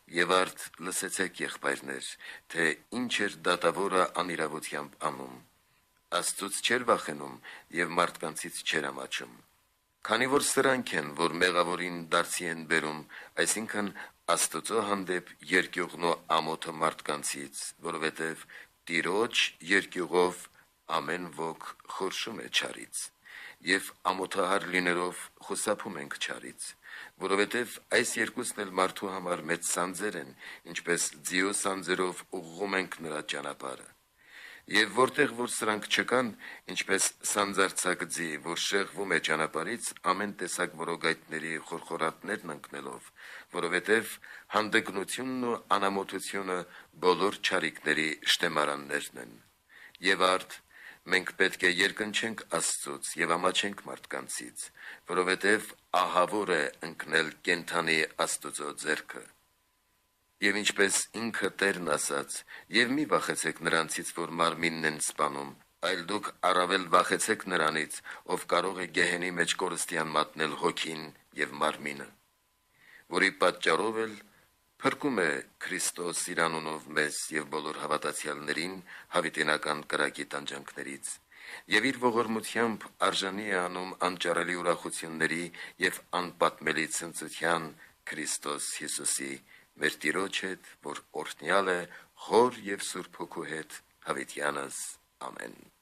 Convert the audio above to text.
Եվ արդ լսեցեք, եղբայրներ, թե ինչ էր դատավորը անիրավությամբ անում. Աստծուց չէր վախենում և մարդկանցից չէր ամաչում։ Քանի որ սրանք են, որ մեղավորին դարձի են բերում, այսինքն Աստծո հանդեպ երկյուղն ու ամոթը մարդկանցից, որովհետև Տիրոջ երկյուղով ամեն ոք խորշում է չարից, և ամոթահար լինելով խուսափում ենք չարից, որովհետև այս երկուսն էլ մարդու համար մեծ սանձեր են, ինչպես ձիու սանձերով ուղղում ենք նրա ճանապարհը։ Եվ որտեղ որ սրանք չկան, ինչպես սանձարձակ ձի, որ շեղվում է ճանապարհից ամեն տեսակ որոգայթների խորխորատներն ընկնելով, որովհետև հանդգնությունն ու անամոթությունը բոլոր չարիքների շտեմարաններն են։ Եվ արդ մենք պետք է երկնչենք Աստծուց և ամաչենք մարդկանցից, որովհետև ահավոր է ընկնել կենդանի Աստծո ձեռքը։ Եվ ինչպես ինքը Տերն ասաց. «Եվ մի վախեցեք նրանցից, որ մարմինն են սպանում, այլ դուք առավել վախեցեք նրանից, ով կարող է գեհենի մեջ կորստյան մատնել հոգին և մարմինը, որի պատճառով էլ փրկում է Քրիստոս իր անունով մեզ և բոլոր հավատացյալներին հավիտենական կրակի տանջանքներից, և իր ողորմությամբ արժանի է անում անճարելի ուրախությունների և անպատմելի ցնծության Քրիստոս Հիսուսի, մեր Տիրոջ հետ, որ օրհնյալ է Հոր և Սուրբ Հոգու հետ, հավիտյանս։ Ամեն»։